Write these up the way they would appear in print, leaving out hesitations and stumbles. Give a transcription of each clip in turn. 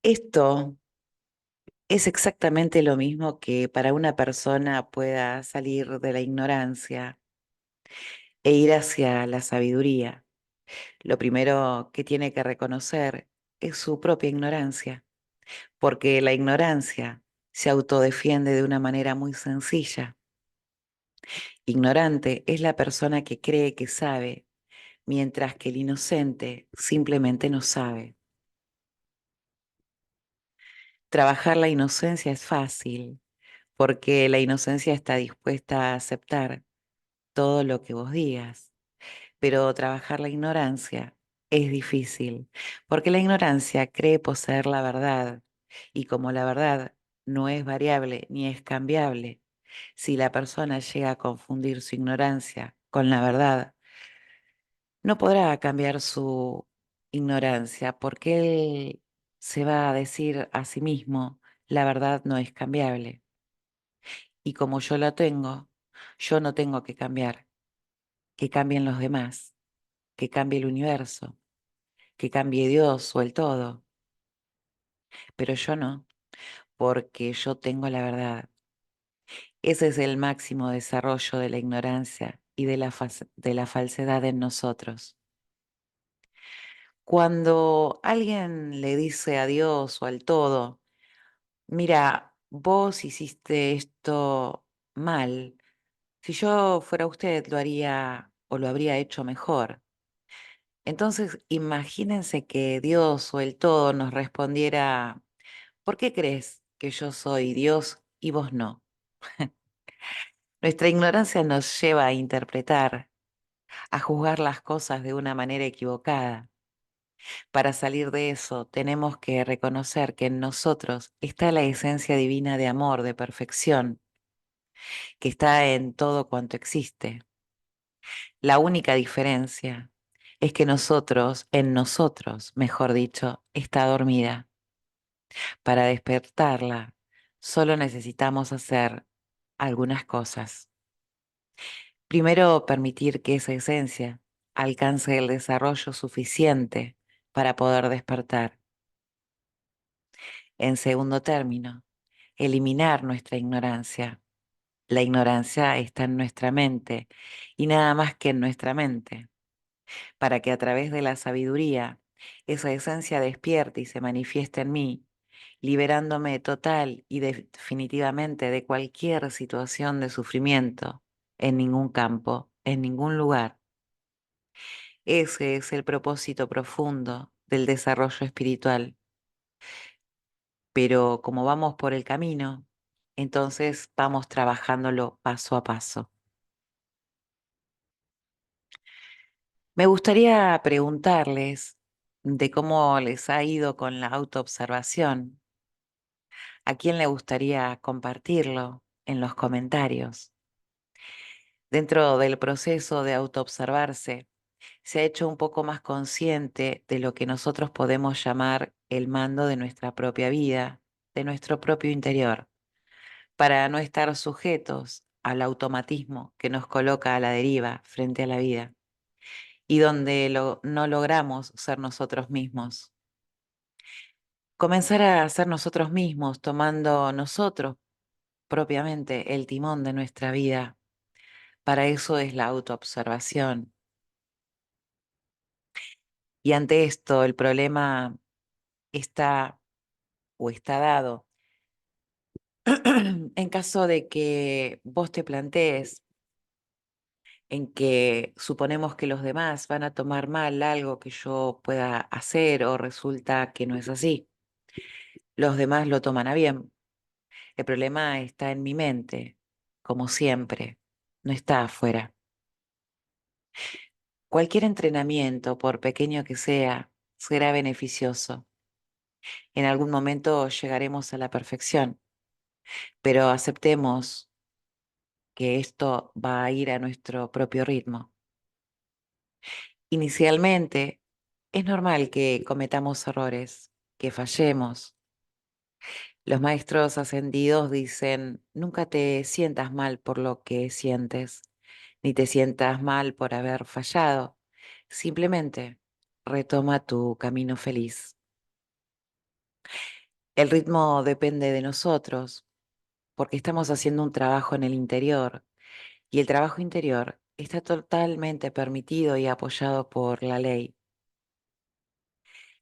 Esto es exactamente lo mismo que para una persona pueda salir de la ignorancia e ir hacia la sabiduría. Lo primero que tiene que reconocer es su propia ignorancia, porque la ignorancia se autodefiende de una manera muy sencilla. Ignorante es la persona que cree que sabe, mientras que el inocente simplemente no sabe. Trabajar la inocencia es fácil, porque la inocencia está dispuesta a aceptar todo lo que vos digas, pero trabajar la ignorancia es difícil, porque la ignorancia cree poseer la verdad, y como la verdad no es variable ni es cambiable, si la persona llega a confundir su ignorancia con la verdad, no podrá cambiar su ignorancia, porque él se va a decir a sí mismo, la verdad no es cambiable, y como yo la tengo, yo no tengo que cambiar, que cambien los demás, que cambie el universo, que cambie Dios o el todo, pero yo no, porque yo tengo la verdad. Ese es el máximo desarrollo de la ignorancia y de la falsedad en nosotros. Cuando alguien le dice a Dios o al todo, mira, vos hiciste esto mal, si yo fuera usted lo haría o lo habría hecho mejor. Entonces, imagínense que Dios o el todo nos respondiera, ¿por qué crees que yo soy Dios y vos no? Nuestra ignorancia nos lleva a interpretar, a juzgar las cosas de una manera equivocada. Para salir de eso, tenemos que reconocer que en nosotros está la esencia divina de amor, de perfección, que está en todo cuanto existe. La única diferencia es que en nosotros, mejor dicho, está dormida. Para despertarla, solo necesitamos hacer algunas cosas. Primero, permitir que esa esencia alcance el desarrollo suficiente para poder despertar. En segundo término, eliminar nuestra ignorancia. La ignorancia está en nuestra mente y nada más que en nuestra mente, para que a través de la sabiduría esa esencia despierte y se manifieste en mí, liberándome total y definitivamente de cualquier situación de sufrimiento, en ningún campo, en ningún lugar. Ese es el propósito profundo del desarrollo espiritual. Pero como vamos por el camino, entonces vamos trabajándolo paso a paso. Me gustaría preguntarles de cómo les ha ido con la autoobservación. ¿A quién le gustaría compartirlo en los comentarios? Dentro del proceso de autoobservarse, se ha hecho un poco más consciente de lo que nosotros podemos llamar el mando de nuestra propia vida, de nuestro propio interior, para no estar sujetos al automatismo que nos coloca a la deriva frente a la vida y donde no logramos ser nosotros mismos. Comenzar a ser nosotros mismos, tomando nosotros propiamente el timón de nuestra vida. Para eso es la autoobservación. Y ante esto, el problema está o está dado en caso de que vos te plantees en que suponemos que los demás van a tomar mal algo que yo pueda hacer o resulta que no es así. Los demás lo toman a bien. El problema está en mi mente, como siempre, no está afuera. Cualquier entrenamiento, por pequeño que sea, será beneficioso. En algún momento llegaremos a la perfección, pero aceptemos que esto va a ir a nuestro propio ritmo. Inicialmente, es normal que cometamos errores, que fallemos. Los maestros ascendidos dicen, nunca te sientas mal por lo que sientes, ni te sientas mal por haber fallado. Simplemente retoma tu camino feliz. El ritmo depende de nosotros porque estamos haciendo un trabajo en el interior y el trabajo interior está totalmente permitido y apoyado por la ley.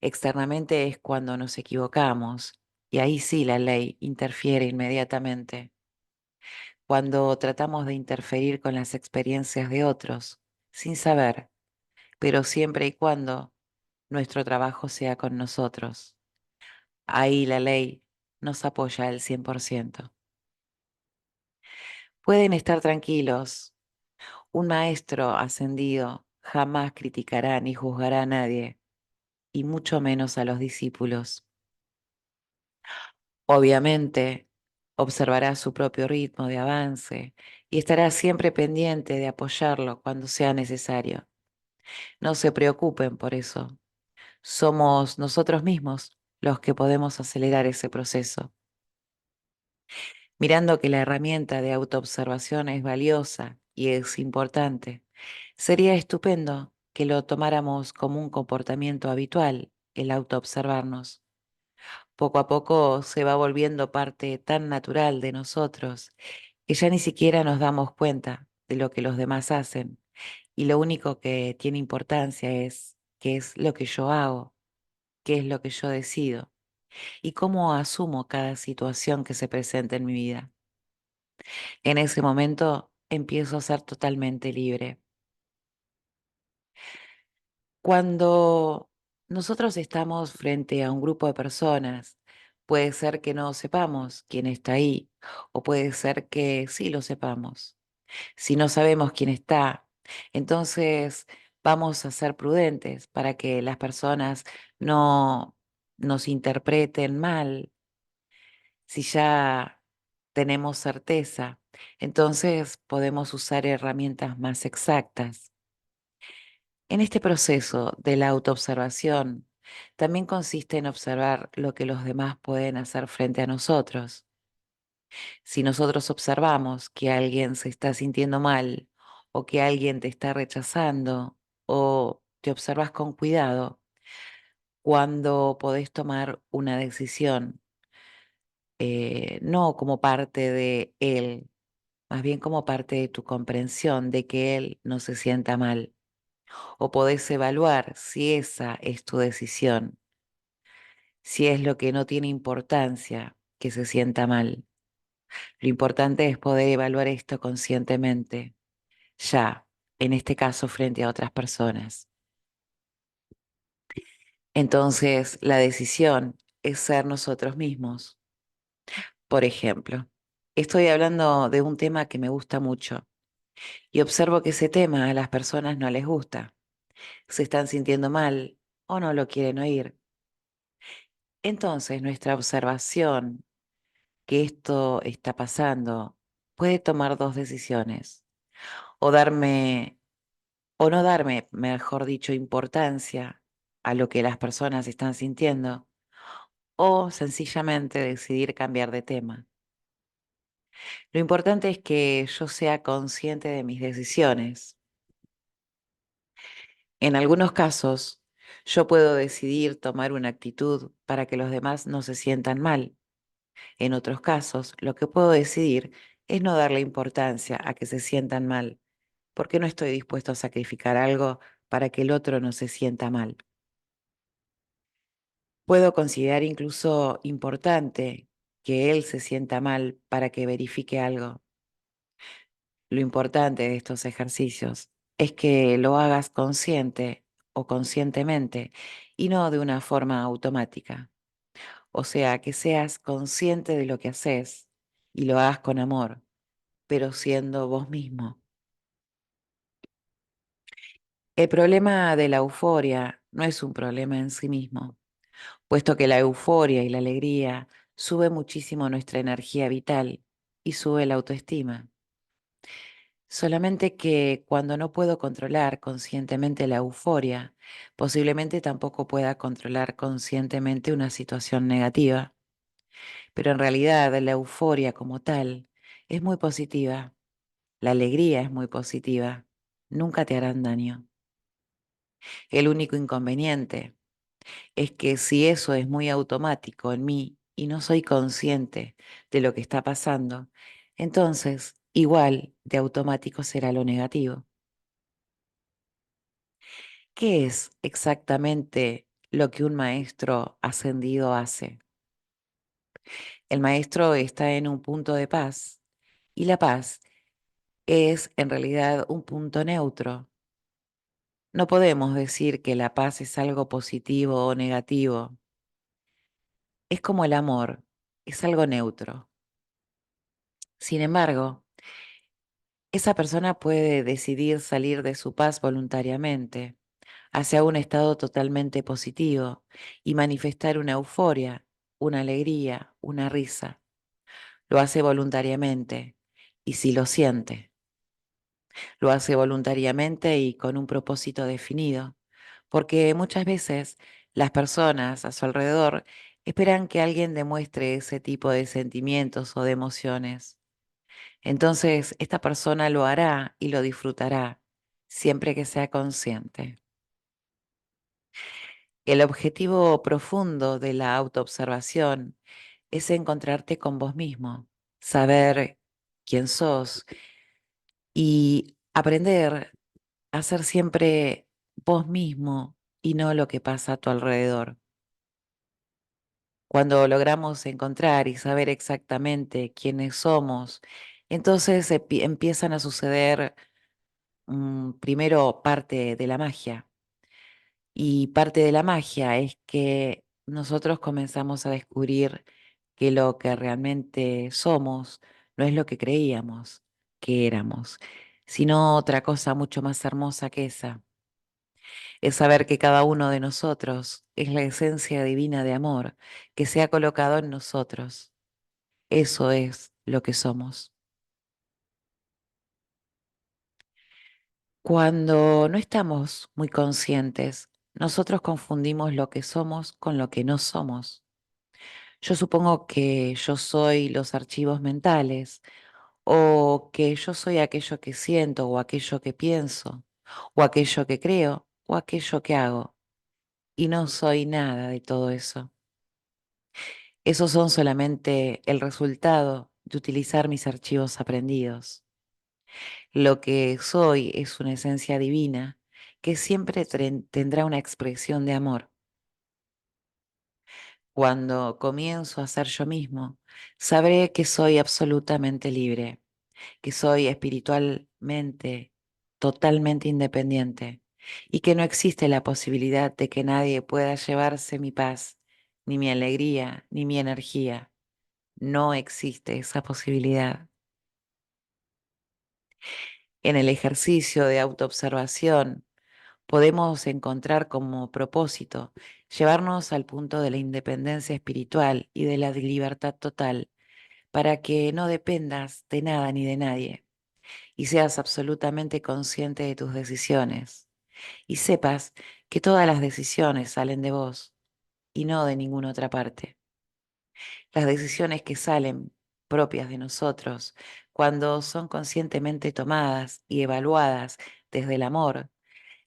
Externamente es cuando nos equivocamos y ahí sí la ley interfiere inmediatamente. Cuando tratamos de interferir con las experiencias de otros, sin saber, pero siempre y cuando nuestro trabajo sea con nosotros. Ahí la ley nos apoya al 100%. Pueden estar tranquilos. Un maestro ascendido jamás criticará ni juzgará a nadie, y mucho menos a los discípulos. Obviamente, observará su propio ritmo de avance y estará siempre pendiente de apoyarlo cuando sea necesario. No se preocupen por eso. Somos nosotros mismos los que podemos acelerar ese proceso. Mirando que la herramienta de autoobservación es valiosa y es importante, sería estupendo que lo tomáramos como un comportamiento habitual, el autoobservarnos. Poco a poco se va volviendo parte tan natural de nosotros que ya ni siquiera nos damos cuenta de lo que los demás hacen y lo único que tiene importancia es qué es lo que yo hago, qué es lo que yo decido y cómo asumo cada situación que se presenta en mi vida. En ese momento empiezo a ser totalmente libre. Cuando nosotros estamos frente a un grupo de personas, puede ser que no sepamos quién está ahí o puede ser que sí lo sepamos. Si no sabemos quién está, entonces vamos a ser prudentes para que las personas no nos interpreten mal. Si ya tenemos certeza, entonces podemos usar herramientas más exactas. En este proceso de la autoobservación, también consiste en observar lo que los demás pueden hacer frente a nosotros. Si nosotros observamos que alguien se está sintiendo mal o que alguien te está rechazando o te observas con cuidado, cuando podés tomar una decisión, no como parte de él, más bien como parte de tu comprensión de que él no se sienta mal. O podés evaluar si esa es tu decisión, si es lo que no tiene importancia que se sienta mal. Lo importante es poder evaluar esto conscientemente, ya, en este caso frente a otras personas. Entonces, la decisión es ser nosotros mismos. Por ejemplo, estoy hablando de un tema que me gusta mucho y observo que ese tema a las personas no les gusta, se están sintiendo mal o no lo quieren oír. Entonces, nuestra observación que esto está pasando puede tomar dos decisiones, o darme, o no darme, mejor dicho, importancia a lo que las personas están sintiendo, o sencillamente decidir cambiar de tema. Lo importante es que yo sea consciente de mis decisiones. En algunos casos, yo puedo decidir tomar una actitud para que los demás no se sientan mal. En otros casos, lo que puedo decidir es no darle importancia a que se sientan mal, porque no estoy dispuesto a sacrificar algo para que el otro no se sienta mal. Puedo considerar incluso importante que él se sienta mal para que verifique algo. Lo importante de estos ejercicios es que lo hagas consciente o conscientemente y no de una forma automática. O sea, que seas consciente de lo que haces y lo hagas con amor, pero siendo vos mismo. El problema de la euforia no es un problema en sí mismo, puesto que la euforia y la alegría sube muchísimo nuestra energía vital y sube la autoestima. Solamente que cuando no puedo controlar conscientemente la euforia, posiblemente tampoco pueda controlar conscientemente una situación negativa. Pero en realidad la euforia como tal es muy positiva, la alegría es muy positiva, nunca te harán daño. El único inconveniente es que si eso es muy automático en mí, y no soy consciente de lo que está pasando, entonces igual de automático será lo negativo. ¿Qué es exactamente lo que un maestro ascendido hace? El maestro está en un punto de paz y la paz es en realidad un punto neutro. No podemos decir que la paz es algo positivo o negativo. Es como el amor, es algo neutro. Sin embargo, esa persona puede decidir salir de su paz voluntariamente hacia un estado totalmente positivo y manifestar una euforia, una alegría, una risa. Lo hace voluntariamente y si lo siente. Lo hace voluntariamente y con un propósito definido, porque muchas veces las personas a su alrededor esperan que alguien demuestre ese tipo de sentimientos o de emociones. Entonces, esta persona lo hará y lo disfrutará siempre que sea consciente. El objetivo profundo de la autoobservación es encontrarte con vos mismo, saber quién sos y aprender a ser siempre vos mismo y no lo que pasa a tu alrededor. Cuando logramos encontrar y saber exactamente quiénes somos, entonces empiezan a suceder primero parte de la magia. Y parte de la magia es que nosotros comenzamos a descubrir que lo que realmente somos no es lo que creíamos que éramos, sino otra cosa mucho más hermosa que esa. Es saber que cada uno de nosotros es la esencia divina de amor que se ha colocado en nosotros. Eso es lo que somos. Cuando no estamos muy conscientes, nosotros confundimos lo que somos con lo que no somos. Yo supongo que yo soy los archivos mentales, o que yo soy aquello que siento, o aquello que pienso, o aquello que creo, o aquello que hago, y no soy nada de todo eso. Esos son solamente el resultado de utilizar mis archivos aprendidos. Lo que soy es una esencia divina que siempre tendrá una expresión de amor. Cuando comienzo a ser yo mismo, sabré que soy absolutamente libre, que soy espiritualmente totalmente independiente y que no existe la posibilidad de que nadie pueda llevarse mi paz, ni mi alegría, ni mi energía. No existe esa posibilidad. En el ejercicio de autoobservación podemos encontrar como propósito llevarnos al punto de la independencia espiritual y de la libertad total para que no dependas de nada ni de nadie y seas absolutamente consciente de tus decisiones y sepas que todas las decisiones salen de vos y no de ninguna otra parte. Las decisiones que salen propias de nosotros, cuando son conscientemente tomadas y evaluadas desde el amor,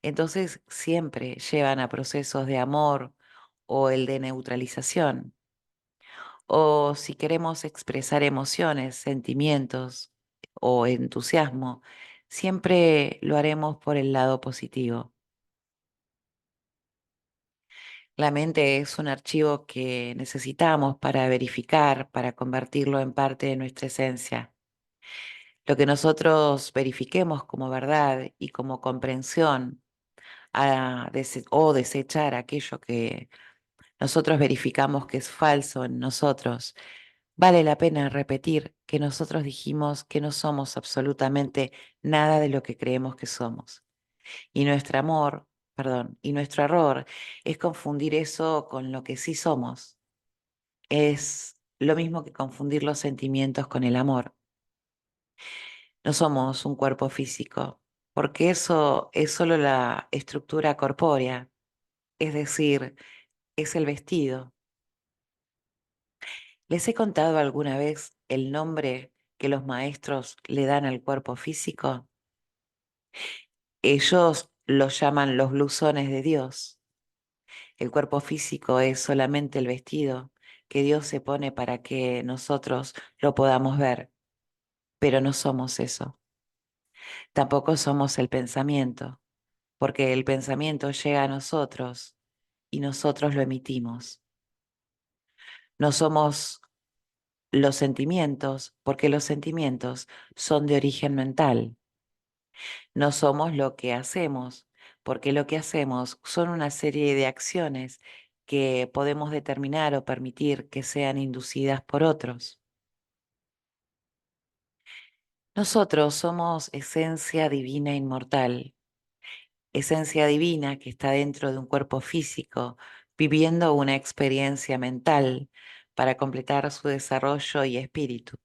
entonces siempre llevan a procesos de amor o el de neutralización. O si queremos expresar emociones, sentimientos o entusiasmo, siempre lo haremos por el lado positivo. La mente es un archivo que necesitamos para verificar, para convertirlo en parte de nuestra esencia. Lo que nosotros verifiquemos como verdad y como comprensión o desechar aquello que nosotros verificamos que es falso en nosotros, vale la pena repetir que nosotros dijimos que no somos absolutamente nada de lo que creemos que somos. Y nuestro amor, perdón, y nuestro error es confundir eso con lo que sí somos. Es lo mismo que confundir los sentimientos con el amor. No somos un cuerpo físico, porque eso es solo la estructura corpórea, es decir, es el vestido. ¿Les he contado alguna vez el nombre que los maestros le dan al cuerpo físico? Ellos los llaman los blusones de Dios. El cuerpo físico es solamente el vestido que Dios se pone para que nosotros lo podamos ver, pero no somos eso. Tampoco somos el pensamiento, porque el pensamiento llega a nosotros y nosotros lo emitimos. No somos los sentimientos, porque los sentimientos son de origen mental. No somos lo que hacemos, porque lo que hacemos son una serie de acciones que podemos determinar o permitir que sean inducidas por otros. Nosotros somos esencia divina inmortal, esencia divina que está dentro de un cuerpo físico, viviendo una experiencia mental para completar su desarrollo y espíritu.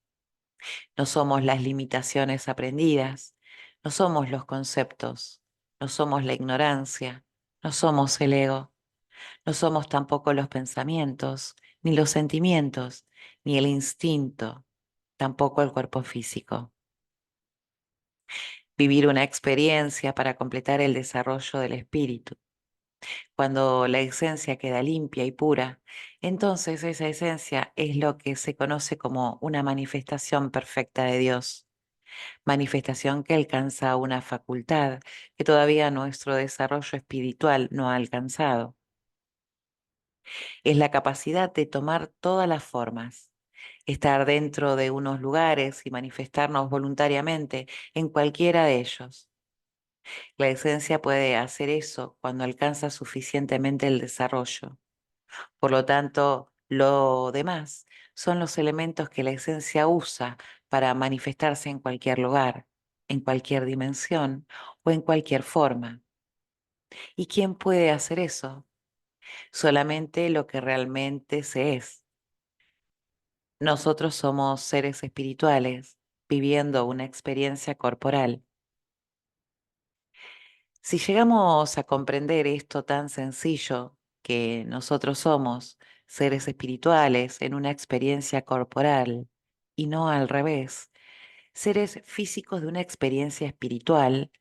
No somos las limitaciones aprendidas, no somos los conceptos, no somos la ignorancia, no somos el ego, no somos tampoco los pensamientos, ni los sentimientos, ni el instinto, tampoco el cuerpo físico. Vivir una experiencia para completar el desarrollo del espíritu. Cuando la esencia queda limpia y pura, entonces esa esencia es lo que se conoce como una manifestación perfecta de Dios. Manifestación que alcanza una facultad que todavía nuestro desarrollo espiritual no ha alcanzado. Es la capacidad de tomar todas las formas, estar dentro de unos lugares y manifestarnos voluntariamente en cualquiera de ellos. La esencia puede hacer eso cuando alcanza suficientemente el desarrollo. Por lo tanto, lo demás son los elementos que la esencia usa para manifestarse en cualquier lugar, en cualquier dimensión o en cualquier forma. ¿Y quién puede hacer eso? Solamente lo que realmente se es. Nosotros somos seres espirituales viviendo una experiencia corporal. Si llegamos a comprender esto tan sencillo, que nosotros somos seres espirituales en una experiencia corporal y no al revés, seres físicos de una experiencia espiritual,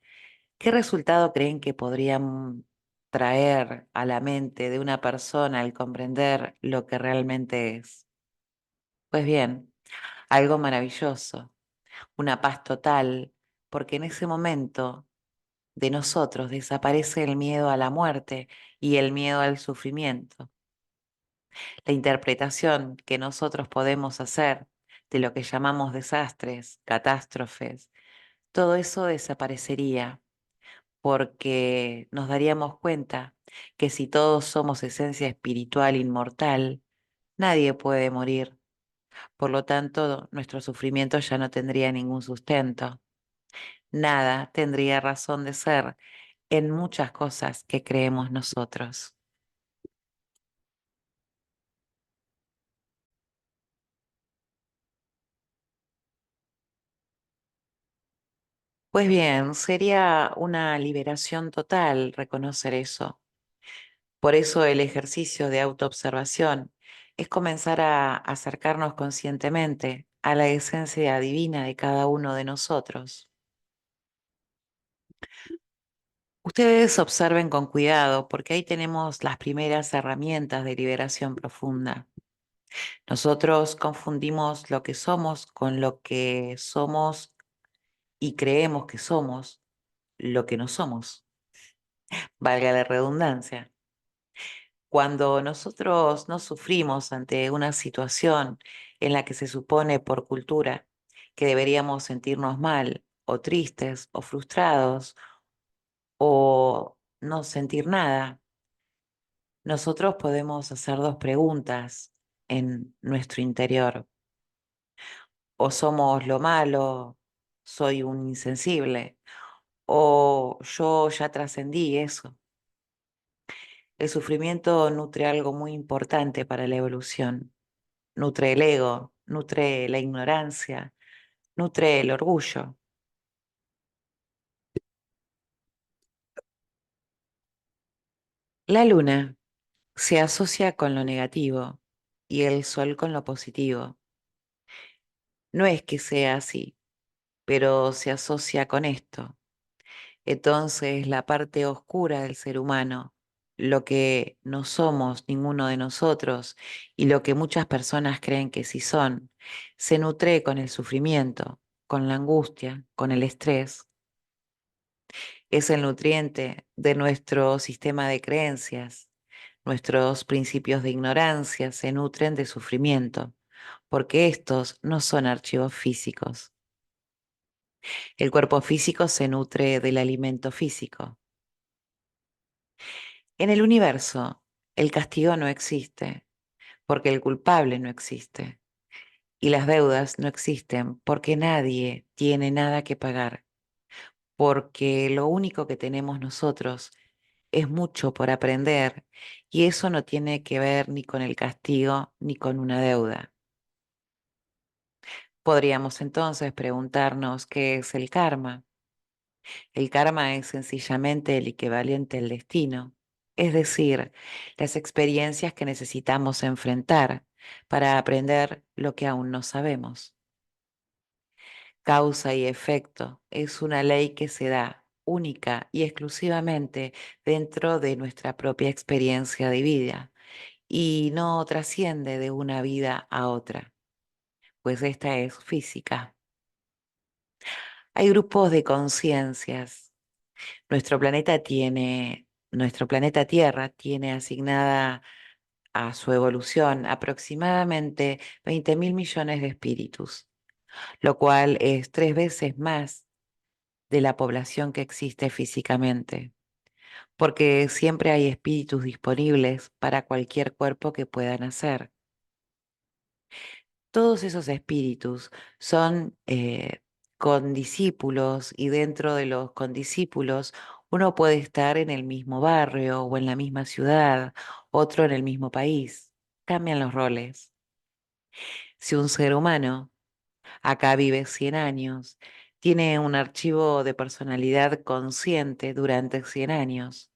¿qué resultado creen que podrían traer a la mente de una persona al comprender lo que realmente es? Pues bien, algo maravilloso, una paz total, porque en ese momento de nosotros desaparece el miedo a la muerte y el miedo al sufrimiento. La interpretación que nosotros podemos hacer de lo que llamamos desastres, catástrofes, todo eso desaparecería porque nos daríamos cuenta que si todos somos esencia espiritual inmortal, nadie puede morir. Por lo tanto, nuestro sufrimiento ya no tendría ningún sustento. Nada tendría razón de ser en muchas cosas que creemos nosotros. Pues bien, sería una liberación total reconocer eso. Por eso el ejercicio de autoobservación es comenzar a acercarnos conscientemente a la esencia divina de cada uno de nosotros. Ustedes observen con cuidado porque ahí tenemos las primeras herramientas de liberación profunda. Nosotros confundimos lo que somos con lo que somos y creemos que somos lo que no somos, valga la redundancia. Cuando nosotros no sufrimos ante una situación en la que se supone por cultura que deberíamos sentirnos mal o tristes o frustrados o no sentir nada, nosotros podemos hacer dos preguntas en nuestro interior. O somos lo malo, soy un insensible, o yo ya trascendí eso. El sufrimiento nutre algo muy importante para la evolución. Nutre el ego, nutre la ignorancia, nutre el orgullo. La luna se asocia con lo negativo y el sol con lo positivo. No es que sea así, pero se asocia con esto. Entonces, la parte oscura del ser humano lo que no somos ninguno de nosotros y lo que muchas personas creen que sí son, se nutre con el sufrimiento, con la angustia, con el estrés. Es el nutriente de nuestro sistema de creencias. Nuestros principios de ignorancia se nutren de sufrimiento, porque estos no son archivos físicos. El cuerpo físico se nutre del alimento físico. En el universo, el castigo no existe, porque el culpable no existe. Y las deudas no existen porque nadie tiene nada que pagar, porque lo único que tenemos nosotros es mucho por aprender y eso no tiene que ver ni con el castigo ni con una deuda. Podríamos entonces preguntarnos qué es el karma. El karma es sencillamente el equivalente al destino, es decir, las experiencias que necesitamos enfrentar para aprender lo que aún no sabemos. Causa y efecto es una ley que se da única y exclusivamente dentro de nuestra propia experiencia de vida y no trasciende de una vida a otra, pues esta es física. Hay grupos de conciencias. Nuestro planeta Tierra tiene asignada a su evolución aproximadamente 20.000 millones de espíritus, lo cual es 3 veces más de la población que existe físicamente, porque siempre hay espíritus disponibles para cualquier cuerpo que pueda nacer. Todos esos espíritus son condiscípulos y dentro de los condiscípulos uno puede estar en el mismo barrio o en la misma ciudad, otro en el mismo país. Cambian los roles. Si un ser humano acá vive 100 años, tiene un archivo de personalidad consciente durante 100 años,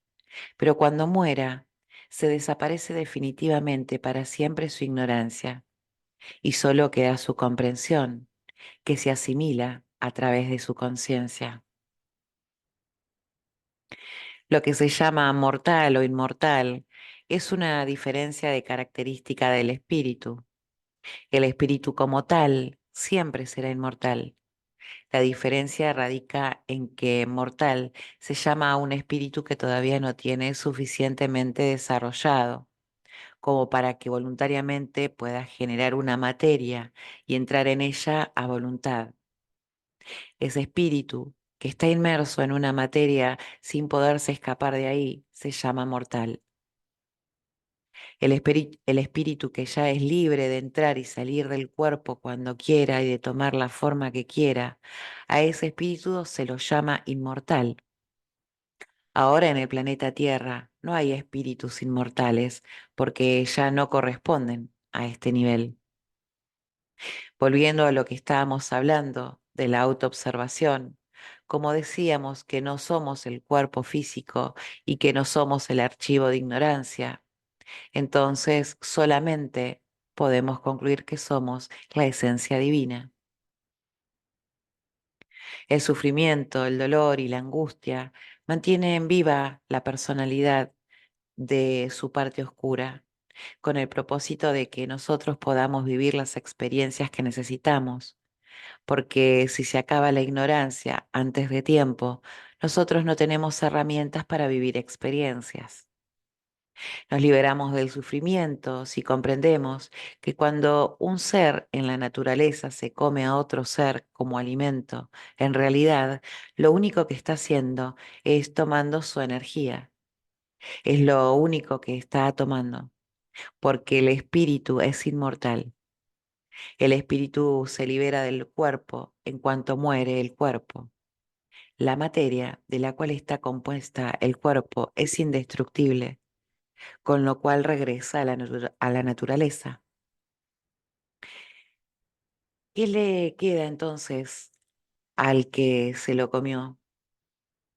pero cuando muera, se desaparece definitivamente para siempre su ignorancia y solo queda su comprensión, que se asimila a través de su conciencia. Lo que se llama mortal o inmortal es una diferencia de característica del espíritu. El espíritu como tal siempre será inmortal. La diferencia radica en que mortal se llama a un espíritu que todavía no tiene suficientemente desarrollado como para que voluntariamente pueda generar una materia y entrar en ella a voluntad. Ese espíritu que está inmerso en una materia sin poderse escapar de ahí se llama mortal. El espíritu que ya es libre de entrar y salir del cuerpo cuando quiera y de tomar la forma que quiera, a ese espíritu se lo llama inmortal. Ahora en el planeta Tierra no hay espíritus inmortales porque ya no corresponden a este nivel. Volviendo a lo que estábamos hablando de la autoobservación, como decíamos que no somos el cuerpo físico y que no somos el archivo de ignorancia, entonces solamente podemos concluir que somos la esencia divina. El sufrimiento, el dolor y la angustia mantienen viva la personalidad de su parte oscura, con el propósito de que nosotros podamos vivir las experiencias que necesitamos, porque si se acaba la ignorancia antes de tiempo, nosotros no tenemos herramientas para vivir experiencias. Nos liberamos del sufrimiento si comprendemos que cuando un ser en la naturaleza se come a otro ser como alimento, en realidad lo único que está haciendo es tomando su energía. Es lo único que está tomando, porque el espíritu es inmortal. El espíritu se libera del cuerpo en cuanto muere el cuerpo. La materia de la cual está compuesta el cuerpo es indestructible, con lo cual regresa a a la naturaleza. ¿Qué le queda entonces al que se lo comió?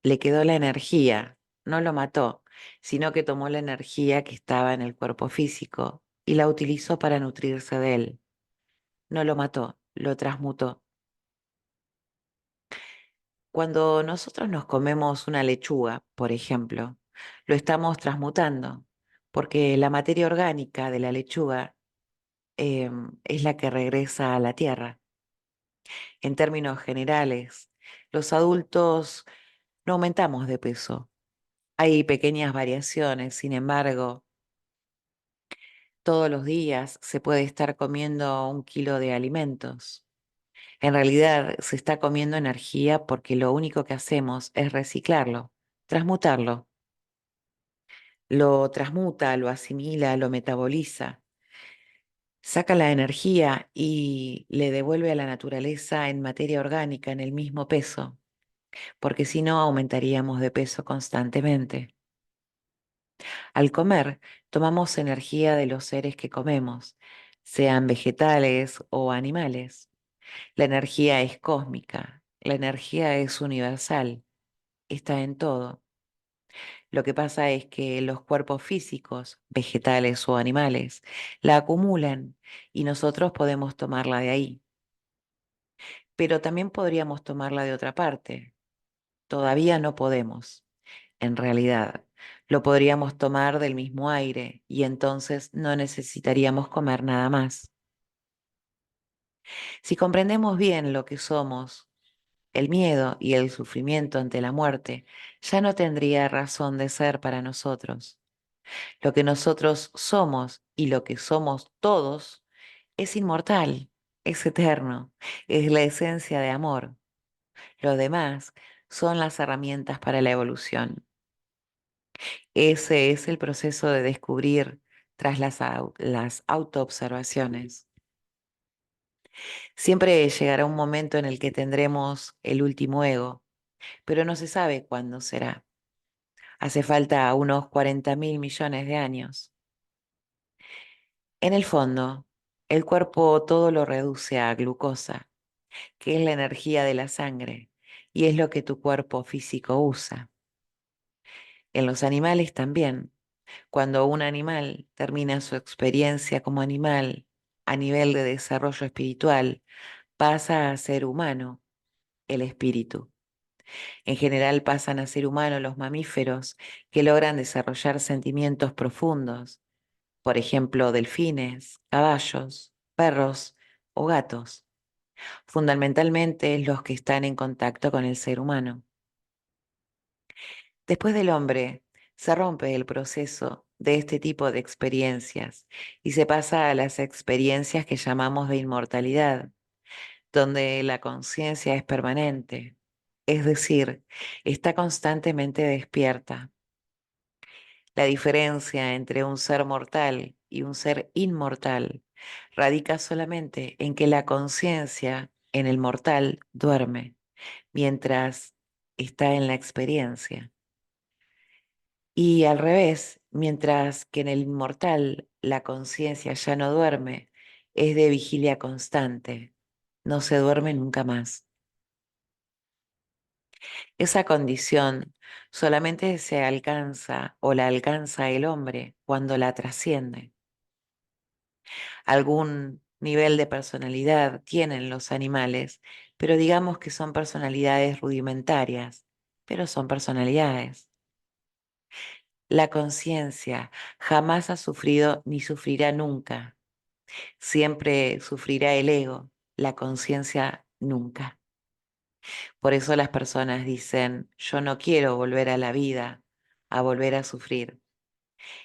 Le quedó la energía, no lo mató, sino que tomó la energía que estaba en el cuerpo físico y la utilizó para nutrirse de él. No lo mató, lo transmutó. Cuando nosotros nos comemos una lechuga, por ejemplo, lo estamos transmutando, porque la materia orgánica de la lechuga es la que regresa a la tierra. En términos generales, los adultos no aumentamos de peso. Hay pequeñas variaciones, sin embargo, todos los días se puede estar comiendo 1 kilo de alimentos. En realidad se está comiendo energía porque lo único que hacemos es reciclarlo, transmutarlo. Lo transmuta, lo asimila, lo metaboliza, saca la energía y le devuelve a la naturaleza en materia orgánica en el mismo peso, porque si no aumentaríamos de peso constantemente. Al comer, tomamos energía de los seres que comemos, sean vegetales o animales. La energía es cósmica, la energía es universal, está en todo. Lo que pasa es que los cuerpos físicos, vegetales o animales, la acumulan y nosotros podemos tomarla de ahí. Pero también podríamos tomarla de otra parte. Todavía no podemos. En realidad, lo podríamos tomar del mismo aire y entonces no necesitaríamos comer nada más. Si comprendemos bien lo que somos, el miedo y el sufrimiento ante la muerte ya no tendría razón de ser para nosotros. Lo que nosotros somos y lo que somos todos es inmortal, es eterno, es la esencia de amor. Lo demás son las herramientas para la evolución. Ese es el proceso de descubrir tras las autoobservaciones. Siempre llegará un momento en el que tendremos el último ego, pero no se sabe cuándo será. Hace falta unos 40.000 millones de años. En el fondo, el cuerpo todo lo reduce a glucosa, que es la energía de la sangre, y es lo que tu cuerpo físico usa. En los animales también. Cuando un animal termina su experiencia como animal a nivel de desarrollo espiritual, pasa a ser humano, el espíritu. En general pasan a ser humanos los mamíferos que logran desarrollar sentimientos profundos, por ejemplo, delfines, caballos, perros o gatos, fundamentalmente los que están en contacto con el ser humano. Después del hombre, se rompe el proceso de este tipo de experiencias y se pasa a las experiencias que llamamos de inmortalidad, donde la conciencia es permanente, es decir, está constantemente despierta. La diferencia entre un ser mortal y un ser inmortal radica solamente en que la conciencia en el mortal duerme, mientras está en la experiencia. Y al revés, mientras que en el inmortal la conciencia ya no duerme, es de vigilia constante, no se duerme nunca más. Esa condición solamente se alcanza o la alcanza el hombre cuando la trasciende. Algún nivel de personalidad tienen los animales, pero digamos que son personalidades rudimentarias, pero son personalidades. La conciencia jamás ha sufrido ni sufrirá nunca. Siempre sufrirá el ego, la conciencia nunca. Por eso las personas dicen, yo no quiero volver a la vida, a volver a sufrir.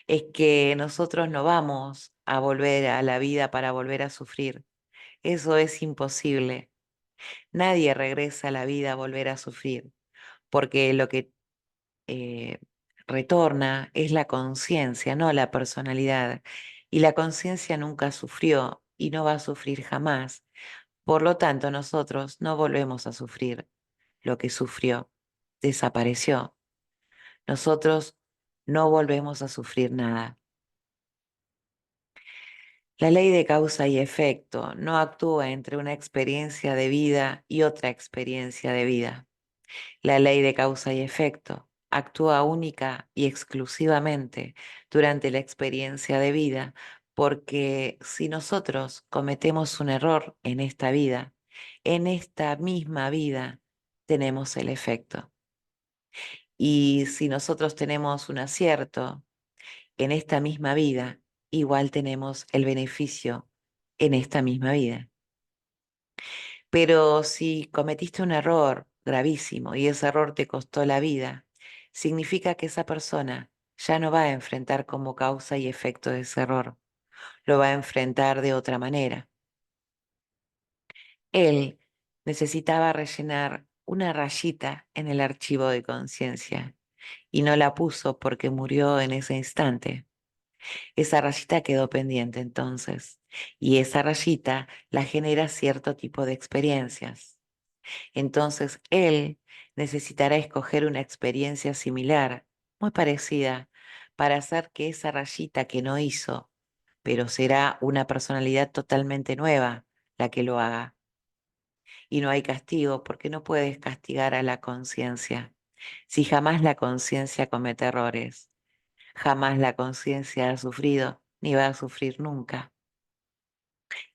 Es que nosotros no vamos a volver a la vida para volver a sufrir. Eso es imposible. Nadie regresa a la vida a volver a sufrir, porque lo que eh, retorna es la conciencia, no la personalidad. Y la conciencia nunca sufrió y no va a sufrir jamás. Por lo tanto, nosotros no volvemos a sufrir. Lo que sufrió desapareció. Nosotros no volvemos a sufrir nada. La ley de causa y efecto no actúa entre una experiencia de vida y otra experiencia de vida. La ley de causa y efecto actúa única y exclusivamente durante la experiencia de vida, porque si nosotros cometemos un error en esta misma vida tenemos el efecto. Y si nosotros tenemos un acierto en esta misma vida, igual tenemos el beneficio en esta misma vida. Pero si cometiste un error gravísimo y ese error te costó la vida, significa que esa persona ya no va a enfrentar como causa y efecto de ese error, lo va a enfrentar de otra manera. Él necesitaba rellenar una rayita en el archivo de conciencia y no la puso porque murió en ese instante. Esa rayita quedó pendiente entonces y esa rayita la genera cierto tipo de experiencias. Entonces él necesitará escoger una experiencia similar, muy parecida, para hacer que esa rayita que no hizo, pero será una personalidad totalmente nueva la que lo haga. Y no hay castigo porque no puedes castigar a la conciencia. Si jamás la conciencia comete errores, jamás la conciencia ha sufrido ni va a sufrir nunca.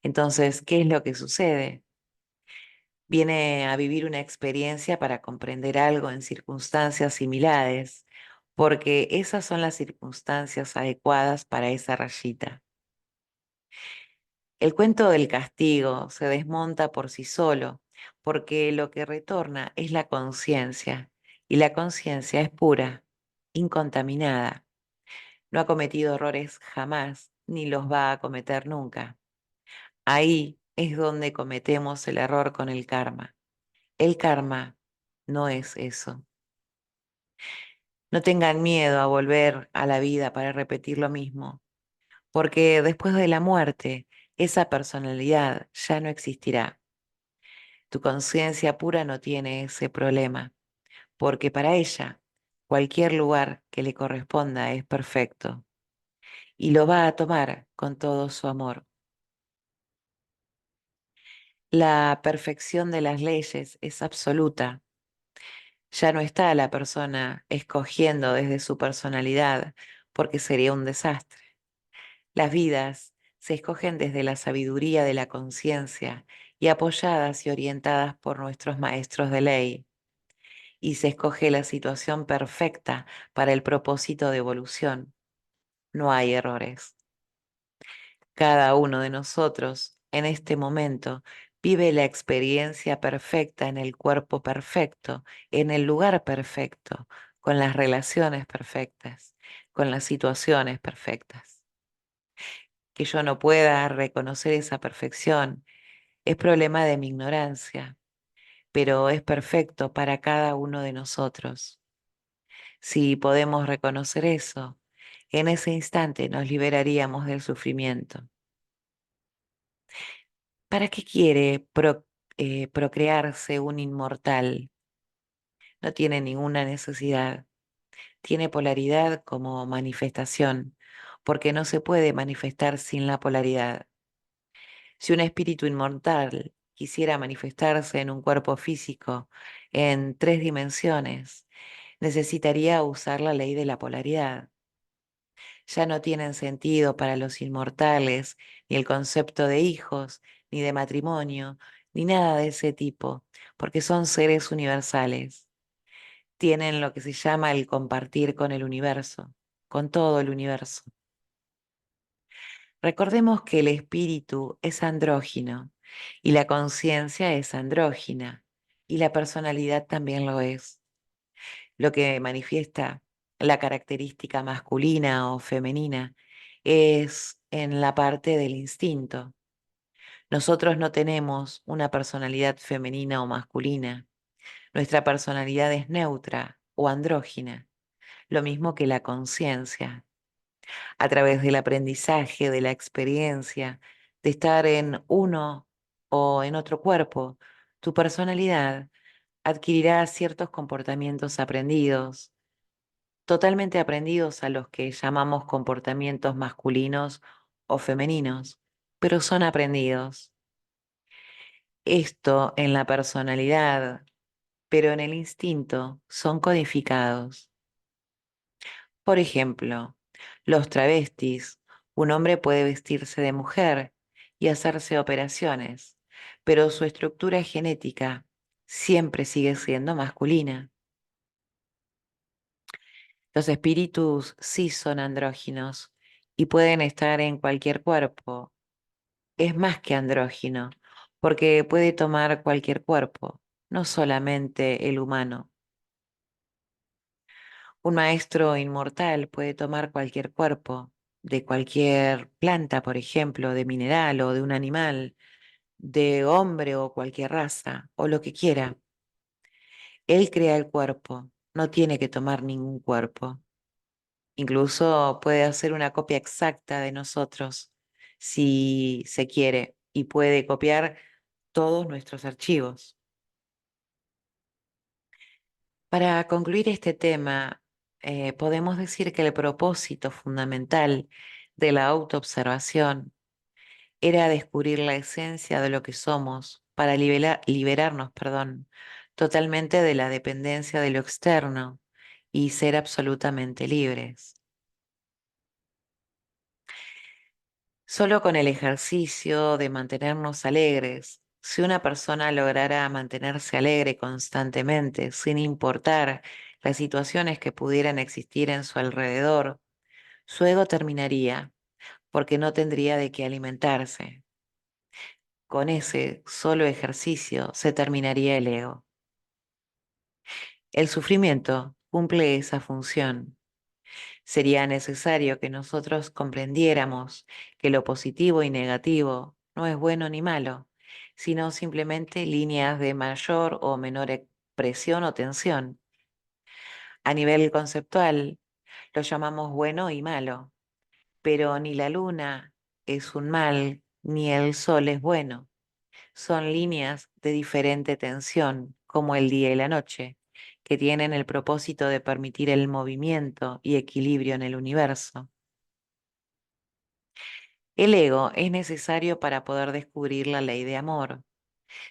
Entonces, ¿qué es lo que sucede? Viene a vivir una experiencia para comprender algo en circunstancias similares, porque esas son las circunstancias adecuadas para esa rayita. El cuento del castigo se desmonta por sí solo, porque lo que retorna es la conciencia, y la conciencia es pura, incontaminada. No ha cometido errores jamás, ni los va a cometer nunca. Ahí es donde cometemos el error con el karma. El karma no es eso. No tengan miedo a volver a la vida para repetir lo mismo, porque después de la muerte, esa personalidad ya no existirá. Tu conciencia pura no tiene ese problema, porque para ella cualquier lugar que le corresponda es perfecto y lo va a tomar con todo su amor. La perfección de las leyes es absoluta. Ya no está la persona escogiendo desde su personalidad, porque sería un desastre. Las vidas se escogen desde la sabiduría de la conciencia y apoyadas y orientadas por nuestros maestros de ley. Y se escoge la situación perfecta para el propósito de evolución. No hay errores. Cada uno de nosotros en este momento vive la experiencia perfecta en el cuerpo perfecto, en el lugar perfecto, con las relaciones perfectas, con las situaciones perfectas. Que yo no pueda reconocer esa perfección es problema de mi ignorancia, pero es perfecto para cada uno de nosotros. Si podemos reconocer eso, en ese instante nos liberaríamos del sufrimiento. ¿Para qué quiere procrearse un inmortal? No tiene ninguna necesidad. Tiene polaridad como manifestación, porque no se puede manifestar sin la polaridad. Si un espíritu inmortal quisiera manifestarse en un cuerpo físico en 3 dimensiones, necesitaría usar la ley de la polaridad. Ya no tienen sentido para los inmortales ni el concepto de hijos, ni de matrimonio, ni nada de ese tipo, porque son seres universales. Tienen lo que se llama el compartir con el universo, con todo el universo. Recordemos que el espíritu es andrógino y la conciencia es andrógina y la personalidad también lo es. Lo que manifiesta la característica masculina o femenina es en la parte del instinto. Nosotros no tenemos una personalidad femenina o masculina. Nuestra personalidad es neutra o andrógina, lo mismo que la conciencia. A través del aprendizaje, de la experiencia, de estar en uno o en otro cuerpo, tu personalidad adquirirá ciertos comportamientos aprendidos, totalmente aprendidos a los que llamamos comportamientos masculinos o femeninos, pero son aprendidos. Esto en la personalidad, pero en el instinto son codificados. Por ejemplo, los travestis, un hombre puede vestirse de mujer y hacerse operaciones, pero su estructura genética siempre sigue siendo masculina. Los espíritus sí son andróginos y pueden estar en cualquier cuerpo. Es más que andrógino, porque puede tomar cualquier cuerpo, no solamente el humano. Un maestro inmortal puede tomar cualquier cuerpo, de cualquier planta, por ejemplo, de mineral o de un animal, de hombre o cualquier raza, o lo que quiera. Él crea el cuerpo, no tiene que tomar ningún cuerpo. Incluso puede hacer una copia exacta de nosotros, si se quiere, y puede copiar todos nuestros archivos. Para concluir este tema, podemos decir que el propósito fundamental de la autoobservación era descubrir la esencia de lo que somos para liberarnos, perdón, totalmente de la dependencia de lo externo y ser absolutamente libres. Solo con el ejercicio de mantenernos alegres, si una persona lograra mantenerse alegre constantemente, sin importar las situaciones que pudieran existir en su alrededor, su ego terminaría porque no tendría de qué alimentarse. Con ese solo ejercicio se terminaría el ego. El sufrimiento cumple esa función. Sería necesario que nosotros comprendiéramos que lo positivo y negativo no es bueno ni malo, sino simplemente líneas de mayor o menor presión o tensión. A nivel conceptual, lo llamamos bueno y malo, pero ni la luna es un mal, ni el sol es bueno. Son líneas de diferente tensión, como el día y la noche, que tienen el propósito de permitir el movimiento y equilibrio en el universo. El ego es necesario para poder descubrir la ley de amor.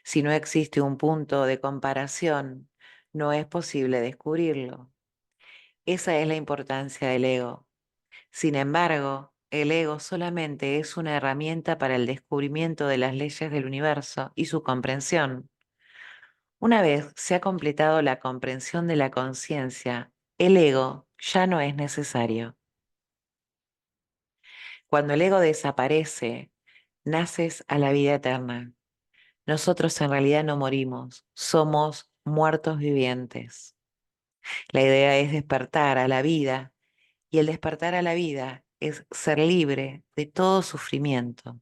Si no existe un punto de comparación, no es posible descubrirlo. Esa es la importancia del ego. Sin embargo, el ego solamente es una herramienta para el descubrimiento de las leyes del universo y su comprensión. Una vez se ha completado la comprensión de la conciencia, el ego ya no es necesario. Cuando el ego desaparece, naces a la vida eterna. Nosotros en realidad no morimos, somos muertos vivientes. La idea es despertar a la vida y el despertar a la vida es ser libre de todo sufrimiento.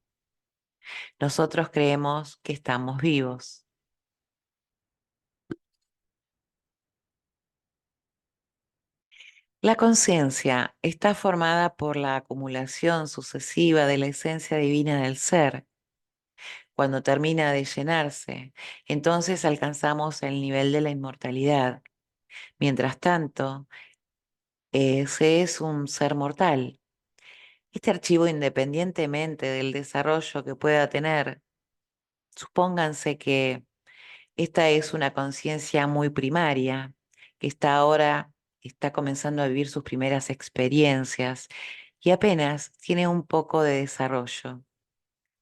Nosotros creemos que estamos vivos. La conciencia está formada por la acumulación sucesiva de la esencia divina del ser. Cuando termina de llenarse, entonces alcanzamos el nivel de la inmortalidad. Mientras tanto, ese es un ser mortal. Este archivo, independientemente del desarrollo que pueda tener, supónganse que esta es una conciencia muy primaria, que está comenzando a vivir sus primeras experiencias y apenas tiene un poco de desarrollo.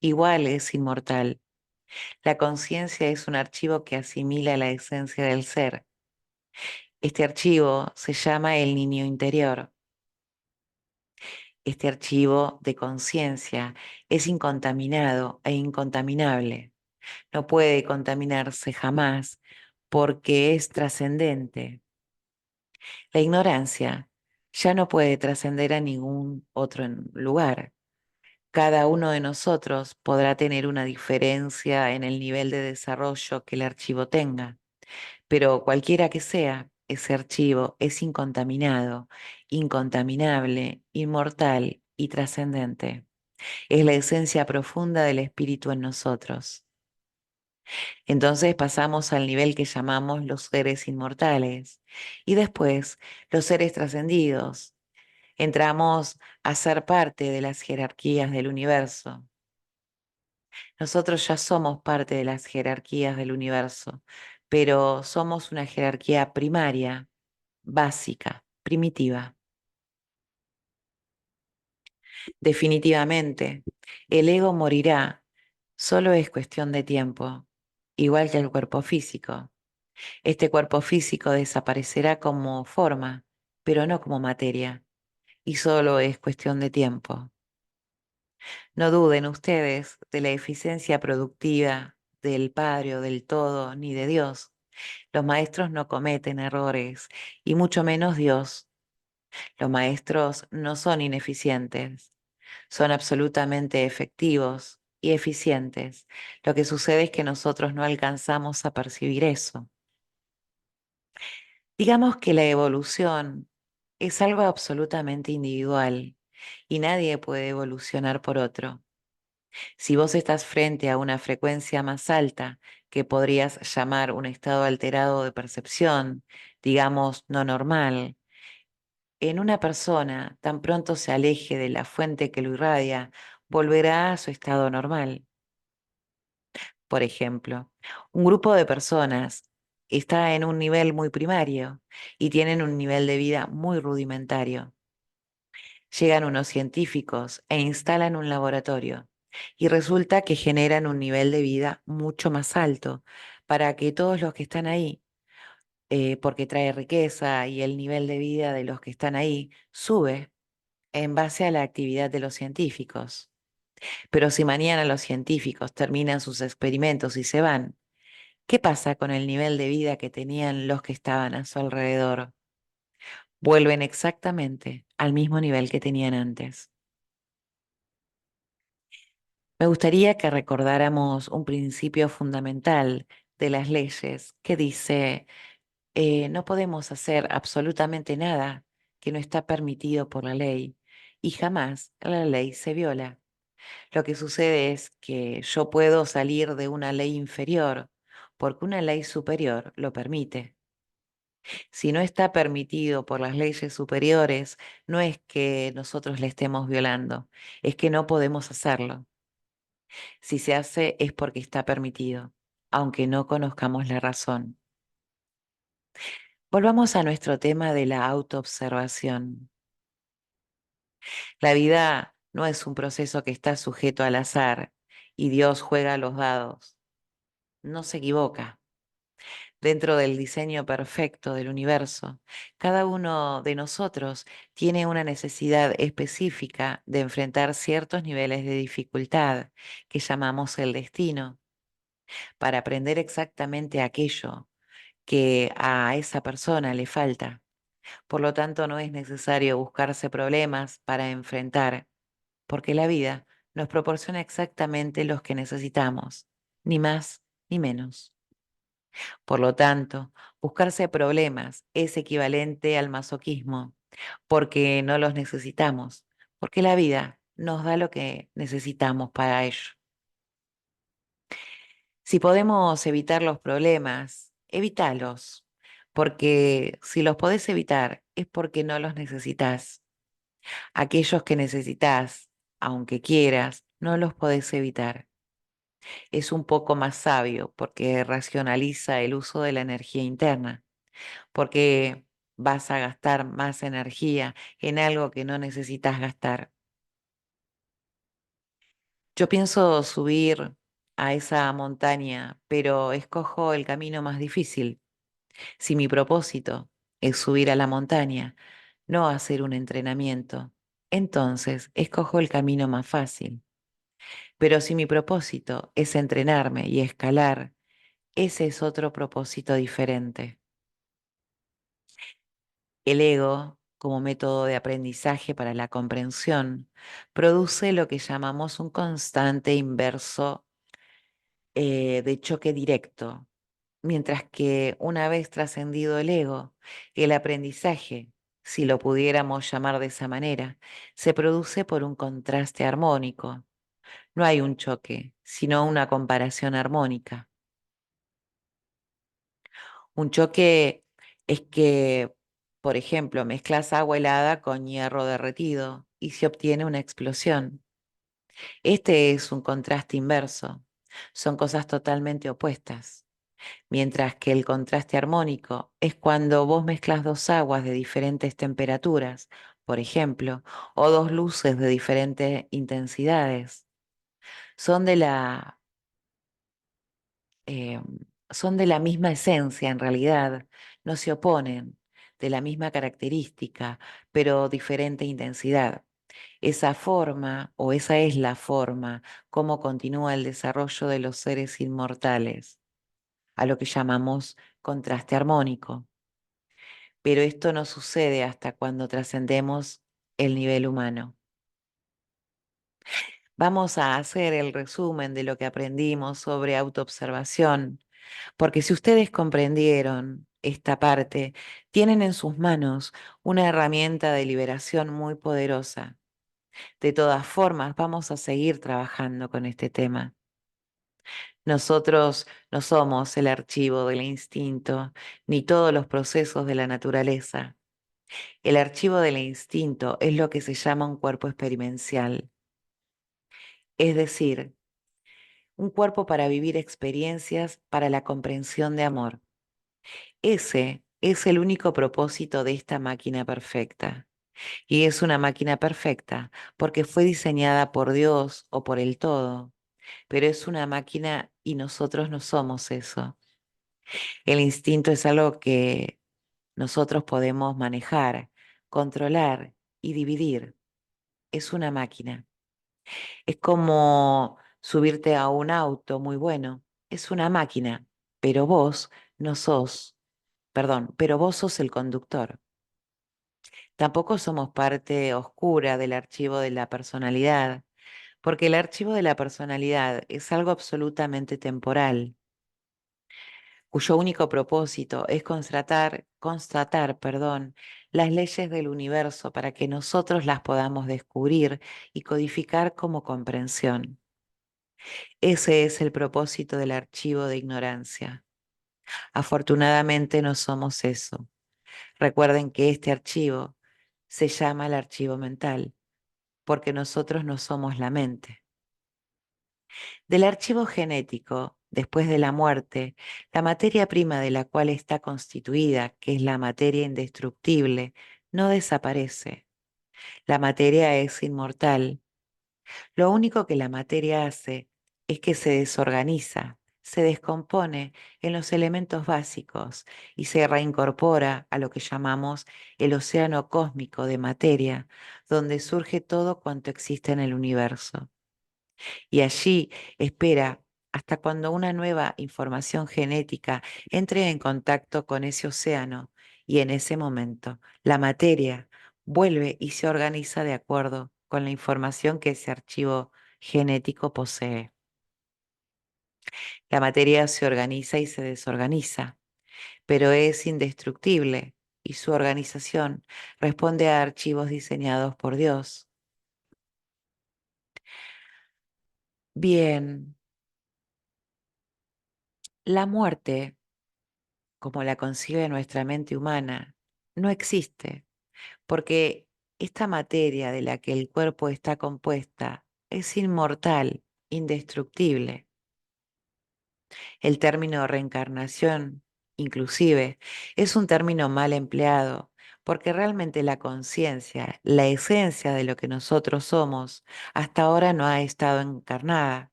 Igual es inmortal. La conciencia es un archivo que asimila la esencia del ser. Este archivo se llama el niño interior. Este archivo de conciencia es incontaminado e incontaminable. No puede contaminarse jamás porque es trascendente. La ignorancia ya no puede trascender a ningún otro lugar. Cada uno de nosotros podrá tener una diferencia en el nivel de desarrollo que el archivo tenga, pero cualquiera que sea, ese archivo es incontaminado, incontaminable, inmortal y trascendente. Es la esencia profunda del espíritu en nosotros. Entonces pasamos al nivel que llamamos los seres inmortales y después los seres trascendidos. Entramos a ser parte de las jerarquías del universo. Nosotros ya somos parte de las jerarquías del universo, pero somos una jerarquía primaria, básica, primitiva. Definitivamente, el ego morirá, solo es cuestión de tiempo, igual que el cuerpo físico. Este cuerpo físico desaparecerá como forma, pero no como materia, y solo es cuestión de tiempo. No duden ustedes de la eficiencia productiva del Padre o del todo, ni de Dios. Los maestros no cometen errores, y mucho menos Dios. Los maestros no son ineficientes, son absolutamente efectivos y eficientes. Lo que sucede es que nosotros no alcanzamos a percibir eso. Digamos que la evolución es algo absolutamente individual y nadie puede evolucionar por otro. Si vos estás frente a una frecuencia más alta, que podrías llamar un estado alterado de percepción, digamos no normal, en una persona tan pronto se aleje de la fuente que lo irradia, volverá a su estado normal. Por ejemplo, un grupo de personas está en un nivel muy primario y tienen un nivel de vida muy rudimentario. Llegan unos científicos e instalan un laboratorio y resulta que generan un nivel de vida mucho más alto para que todos los que están ahí, porque trae riqueza y el nivel de vida de los que están ahí sube en base a la actividad de los científicos. Pero si mañana los científicos terminan sus experimentos y se van, ¿qué pasa con el nivel de vida que tenían los que estaban a su alrededor? Vuelven exactamente al mismo nivel que tenían antes. Me gustaría que recordáramos un principio fundamental de las leyes que dice, no podemos hacer absolutamente nada que no está permitido por la ley y jamás la ley se viola. Lo que sucede es que yo puedo salir de una ley inferior porque una ley superior lo permite. Si no está permitido por las leyes superiores, no es que nosotros le estemos violando, es que no podemos hacerlo. Si se hace es porque está permitido, aunque no conozcamos la razón. Volvamos a nuestro tema de la autoobservación. La vida no es un proceso que está sujeto al azar y Dios juega los dados. No se equivoca. Dentro del diseño perfecto del universo, cada uno de nosotros tiene una necesidad específica de enfrentar ciertos niveles de dificultad que llamamos el destino, para aprender exactamente aquello que a esa persona le falta. Por lo tanto, no es necesario buscarse problemas para enfrentar, porque la vida nos proporciona exactamente los que necesitamos, ni más ni menos. Por lo tanto, buscarse problemas es equivalente al masoquismo, porque no los necesitamos, porque la vida nos da lo que necesitamos para ello. Si podemos evitar los problemas, evítalos, porque si los podés evitar es porque no los necesitas. Aquellos que necesitas, aunque quieras, no los podés evitar. Es un poco más sabio porque racionaliza el uso de la energía interna, porque vas a gastar más energía en algo que no necesitas gastar. Yo pienso subir a esa montaña, pero escojo el camino más difícil. Si mi propósito es subir a la montaña, no hacer un entrenamiento, entonces escojo el camino más fácil. Pero si mi propósito es entrenarme y escalar, ese es otro propósito diferente. El ego, como método de aprendizaje para la comprensión, produce lo que llamamos un constante inverso de choque directo, mientras que una vez trascendido el ego, el aprendizaje, si lo pudiéramos llamar de esa manera, se produce por un contraste armónico. No hay un choque, sino una comparación armónica. Un choque es que, por ejemplo, mezclas agua helada con hierro derretido y se obtiene una explosión. Este es un contraste inverso. Son cosas totalmente opuestas. Mientras que el contraste armónico es cuando vos mezclas dos aguas de diferentes temperaturas, por ejemplo, o dos luces de diferentes intensidades. Son de la, eh, son de la misma esencia en realidad, no se oponen, de la misma característica, pero diferente intensidad. Esa forma, o esa es la forma, como continúa el desarrollo de los seres inmortales, a lo que llamamos contraste armónico. Pero esto no sucede hasta cuando trascendemos el nivel humano. Vamos a hacer el resumen de lo que aprendimos sobre autoobservación, porque si ustedes comprendieron esta parte, tienen en sus manos una herramienta de liberación muy poderosa. De todas formas, vamos a seguir trabajando con este tema. Nosotros no somos el archivo del instinto, ni todos los procesos de la naturaleza. El archivo del instinto es lo que se llama un cuerpo experiencial, es decir, un cuerpo para vivir experiencias para la comprensión de amor. Ese es el único propósito de esta máquina perfecta. Y es una máquina perfecta porque fue diseñada por Dios o por el todo, pero es una máquina y nosotros no somos eso. El instinto es algo que nosotros podemos manejar, controlar y dividir. Es una máquina. Es como subirte a un auto muy bueno. Es una máquina, pero vos no sos, perdón, pero vos sos el conductor. Tampoco somos parte oscura del archivo de la personalidad, porque el archivo de la personalidad es algo absolutamente temporal, cuyo único propósito es constatar, las leyes del universo para que nosotros las podamos descubrir y codificar como comprensión. Ese es el propósito del archivo de ignorancia. Afortunadamente no somos eso. Recuerden que este archivo se llama el archivo mental, porque nosotros no somos la mente. Del archivo genético, después de la muerte, la materia prima de la cual está constituida, que es la materia indestructible, no desaparece. La materia es inmortal. Lo único que la materia hace es que se desorganiza, se descompone en los elementos básicos y se reincorpora a lo que llamamos el océano cósmico de materia, donde surge todo cuanto existe en el universo. Y allí espera hasta cuando una nueva información genética entre en contacto con ese océano y en ese momento la materia vuelve y se organiza de acuerdo con la información que ese archivo genético posee. La materia se organiza y se desorganiza, pero es indestructible y su organización responde a archivos diseñados por Dios. Bien, la muerte como la concibe nuestra mente humana, no existe, porque esta materia de la que el cuerpo está compuesta es inmortal, indestructible. El término reencarnación, inclusive, es un término mal empleado, porque realmente la conciencia, la esencia de lo que nosotros somos, hasta ahora no ha estado encarnada.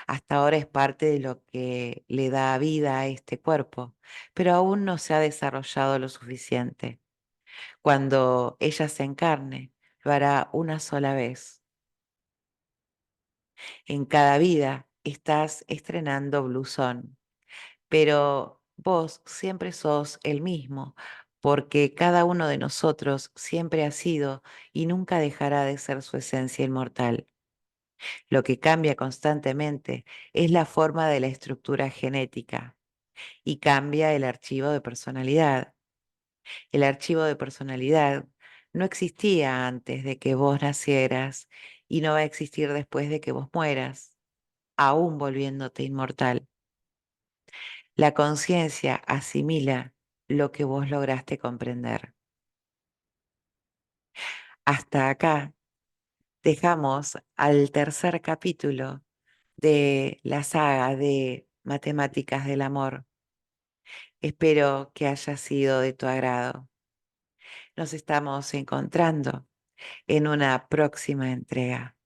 Hasta ahora es parte de lo que le da vida a este cuerpo, pero aún no se ha desarrollado lo suficiente. Cuando ella se encarne, lo hará una sola vez. En cada vida estás estrenando blusón, pero vos siempre sos el mismo, porque cada uno de nosotros siempre ha sido y nunca dejará de ser su esencia inmortal. Lo que cambia constantemente es la forma de la estructura genética y cambia el archivo de personalidad. El archivo de personalidad no existía antes de que vos nacieras y no va a existir después de que vos mueras, aún volviéndote inmortal. La conciencia asimila lo que vos lograste comprender. Hasta acá dejamos al tercer capítulo de la saga de Matemáticas del Amor. Espero que haya sido de tu agrado. Nos estamos encontrando en una próxima entrega.